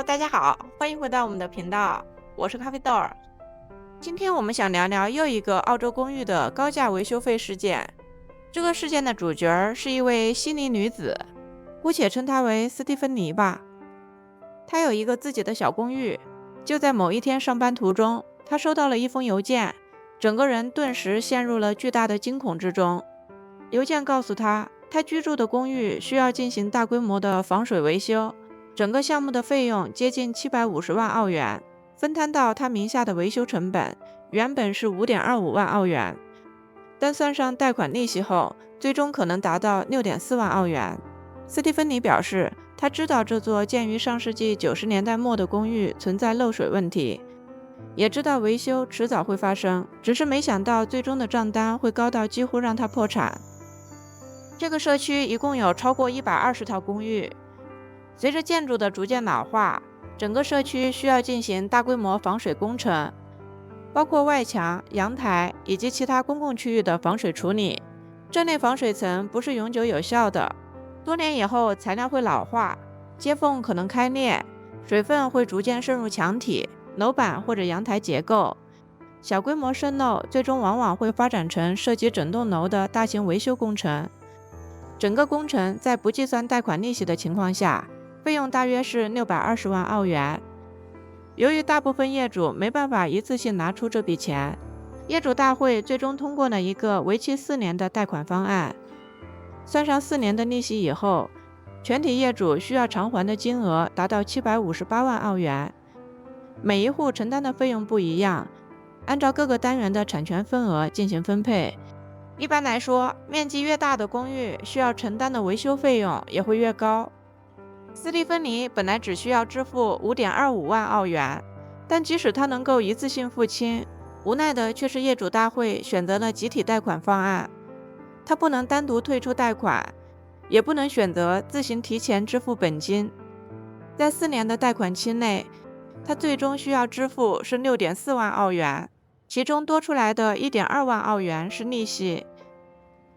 大家好，欢迎回到我们的频道，我是咖啡豆儿。今天我们想聊聊又一个澳洲公寓的高价维修费事件。这个事件的主角是一位悉尼女子，姑且称她为斯蒂芬妮吧。她有一个自己的小公寓，就在某一天上班途中，她收到了一封邮件，整个人顿时陷入了巨大的惊恐之中。邮件告诉她，她居住的公寓需要进行大规模的防水维修，整个项目的费用接近750万澳元，分摊到他名下的维修成本原本是5.25万澳元，但算上贷款利息后，最终可能达到6.4万澳元。斯蒂芬妮表示，他知道这座建于上世纪90年代末的公寓存在漏水问题，也知道维修迟早会发生，只是没想到最终的账单会高到几乎让他破产。这个社区一共有超过120套公寓，随着建筑的逐渐老化，整个社区需要进行大规模防水工程，包括外墙、阳台以及其他公共区域的防水处理。这类防水层不是永久有效的，多年以后材料会老化，接缝可能开裂，水分会逐渐渗入墙体、楼板或者阳台结构。小规模渗漏最终往往会发展成涉及整栋楼的大型维修工程。整个工程在不计算贷款利息的情况下，费用大约是620万澳元。由于大部分业主没办法一次性拿出这笔钱，业主大会最终通过了一个为期4年的贷款方案。算上4年的利息以后，全体业主需要偿还的金额达到758万澳元。每一户承担的费用不一样，按照各个单元的产权份额进行分配。一般来说，面积越大的公寓需要承担的维修费用也会越高。斯蒂芬妮本来只需要支付5.25万澳元，但即使他能够一次性付清，无奈的却是业主大会选择了集体贷款方案。他不能单独退出贷款，也不能选择自行提前支付本金。在4年的贷款期内，他最终需要支付是6.4万澳元，其中多出来的1.2万澳元是利息。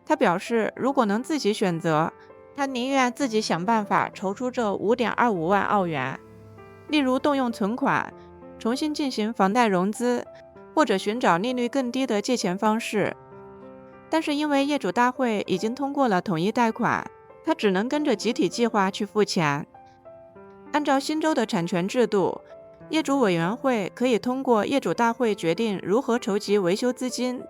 他表示，如果能自己选择，他宁愿自己想办法筹出这5.25万澳元，例如动用存款，重新进行房贷融资，或者寻找利率更低的借钱方式。但是因为业主大会已经通过了统一贷款，他只能跟着集体计划去付钱。按照新州的产权制度，业主委员会可以通过业主大会决定如何筹集维修资金，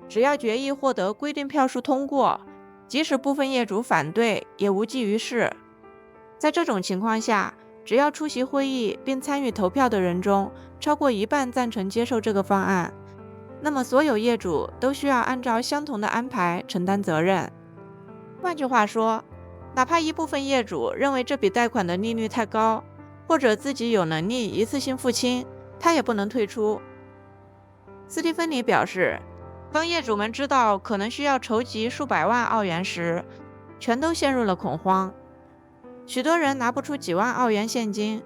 只要决议获得规定票数通过，即使部分业主反对也无济于事。在这种情况下，只要出席会议并参与投票的人中超过一半赞成接受这个方案，那么所有业主都需要按照相同的安排承担责任。换句话说，哪怕一部分业主认为这笔贷款的利率太高，或者自己有能力一次性付清，他也不能退出。斯蒂芬妮表示，当业主们知道可能需要筹集数百万澳元时，全都陷入了恐慌。许多人拿不出几万澳元现金，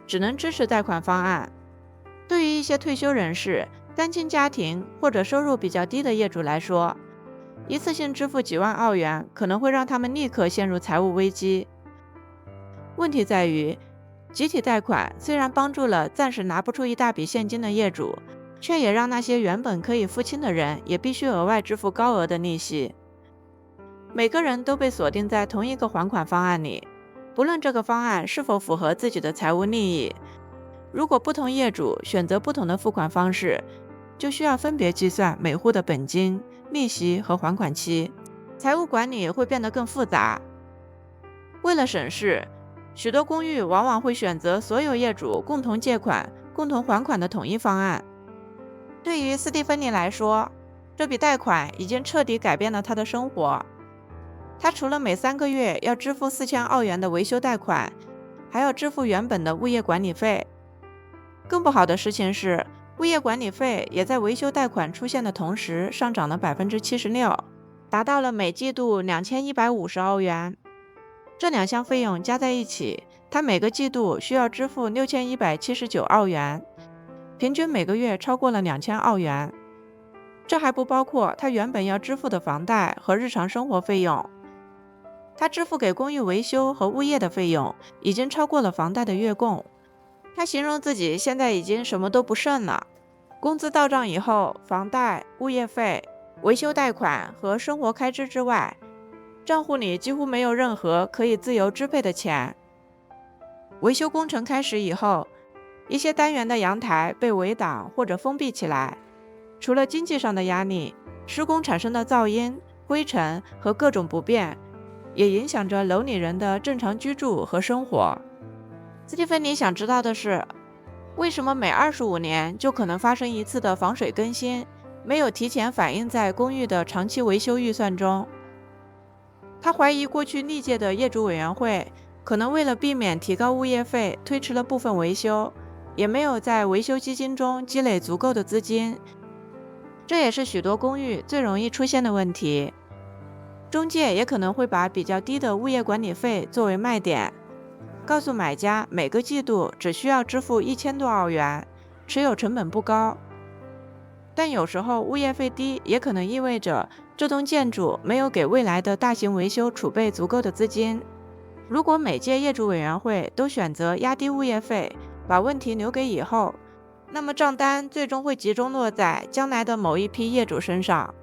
只能支持贷款方案。对于一些退休人士、单亲家庭或者收入比较低的业主来说，一次性支付几万澳元可能会让他们立刻陷入财务危机。问题在于，集体贷款虽然帮助了暂时拿不出一大笔现金的业主，却也让那些原本可以付清的人也必须额外支付高额的利息。每个人都被锁定在同一个还款方案里，不论这个方案是否符合自己的财务利益。如果不同业主选择不同的付款方式，就需要分别计算每户的本金、利息和还款期，财务管理会变得更复杂。为了省事，许多公寓往往会选择所有业主共同借款、共同还款的统一方案。对于斯蒂芬妮来说，这笔贷款已经彻底改变了她的生活。她除了每3个月要支付4000澳元的维修贷款，还要支付原本的物业管理费。更不好的事情是，物业管理费也在维修贷款出现的同时上涨了76%，达到了每季度2150澳元。这2项费用加在一起，她每个季度需要支付6179澳元，平均每个月超过了2000澳元。这还不包括她原本要支付的房贷和日常生活费用。她支付给公寓维修和物业的费用已经超过了房贷的月供。他形容自己现在已经什么都不剩了，工资到账以后，房贷、物业费、维修贷款和生活开支之外，账户里几乎没有任何可以自由支配的钱。维修工程开始以后，一些单元的阳台被围挡或者封闭起来，除了经济上的压力，施工产生的噪音、灰尘和各种不便，也影响着楼里人的正常居住和生活。斯蒂芬妮想知道的是，为什么每25年就可能发生一次的防水更新，没有提前反映在公寓的长期维修预算中？他怀疑过去历届的业主委员会可能为了避免提高物业费，推迟了部分维修，也没有在维修基金中积累足够的资金。这也是许多公寓最容易出现的问题。中介也可能会把比较低的物业管理费作为卖点，告诉买家每个季度只需要支付1000多澳元，持有成本不高。但有时候物业费低也可能意味着这栋建筑没有给未来的大型维修储备足够的资金。如果每届业主委员会都选择压低物业费，把问题留给以后，那么账单最终会集中落在将来的某一批业主身上。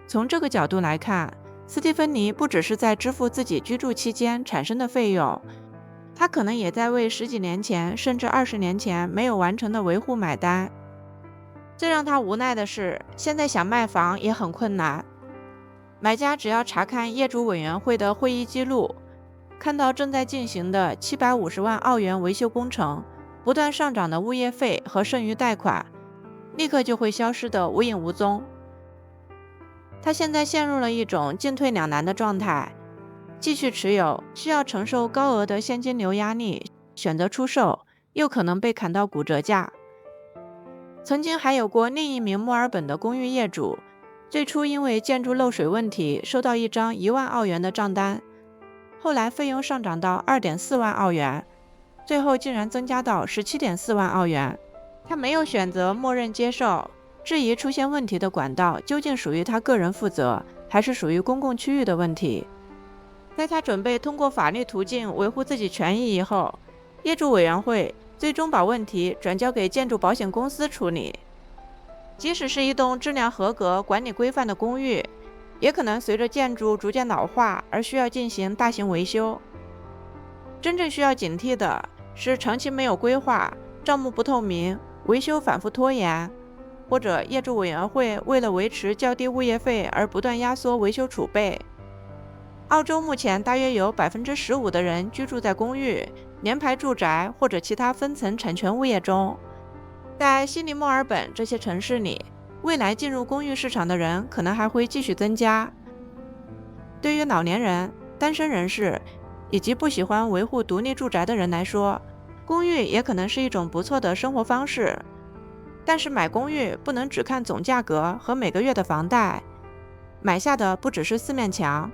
从这个角度来看，斯蒂芬妮不只是在支付自己居住期间产生的费用，他可能也在为10几年前甚至20年前没有完成的维护买单。最让他无奈的是，现在想卖房也很困难。买家只要查看业主委员会的会议记录，看到正在进行的750万澳元维修工程，不断上涨的物业费和剩余贷款，立刻就会消失得无影无踪。他现在陷入了一种进退两难的状态，继续持有需要承受高额的现金流压力，选择出售又可能被砍到骨折价。曾经还有过另一名墨尔本的公寓业主，最初因为建筑漏水问题收到一张1万澳元的账单，后来费用上涨到2.4万澳元，最后竟然增加到17.4万澳元。他没有选择默认接受，质疑出现问题的管道究竟属于他个人负责，还是属于公共区域的问题。在他准备通过法律途径维护自己权益以后，业主委员会最终把问题转交给建筑保险公司处理。即使是一栋质量合格、管理规范的公寓，也可能随着建筑逐渐老化而需要进行大型维修。真正需要警惕的是长期没有规划、账目不透明、维修反复拖延，或者业主委员会为了维持较低物业费而不断压缩维修储备。澳洲目前大约有 15% 的人居住在公寓、联排住宅或者其他分层产权物业中。在悉尼、墨尔本这些城市里，未来进入公寓市场的人可能还会继续增加。对于老年人、单身人士以及不喜欢维护独立住宅的人来说，公寓也可能是一种不错的生活方式。但是买公寓不能只看总价格和每个月的房贷，买下的不只是四面墙，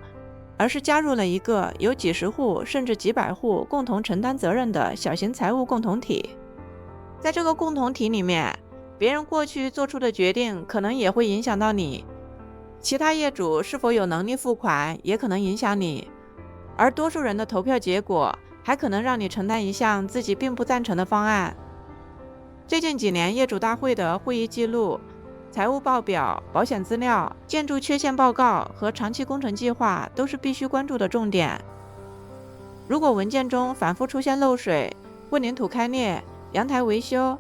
而是加入了一个由几十户甚至几百户共同承担责任的小型财务共同体。在这个共同体里面，别人过去做出的决定可能也会影响到你，其他业主是否有能力付款也可能影响你，而多数人的投票结果还可能让你承担一项自己并不赞成的方案。最近几年业主大会的会议记录、财务报表、保险资料、建筑缺陷报告和长期工程计划都是必须关注的重点。如果文件中反复出现漏水、混凝土开裂、阳台维修、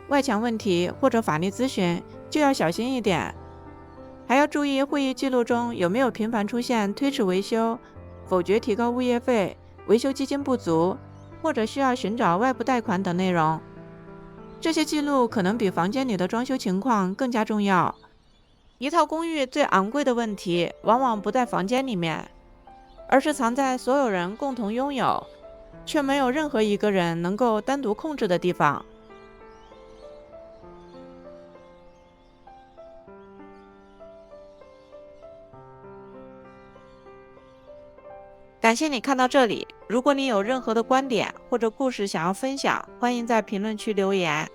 外墙问题或者法律咨询，就要小心一点。还要注意会议记录中有没有频繁出现推迟维修、否决提高物业费、维修基金不足，或者需要寻找外部贷款等内容。这些记录可能比房间里的装修情况更加重要。一套公寓最昂贵的问题往往不在房间里面，而是藏在所有人共同拥有，却没有任何一个人能够单独控制的地方。感谢你看到这里，如果你有任何的观点或者故事想要分享，欢迎在评论区留言。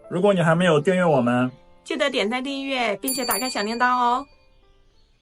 如果你还没有订阅我们，记得点赞订阅，并且打开小铃铛哦。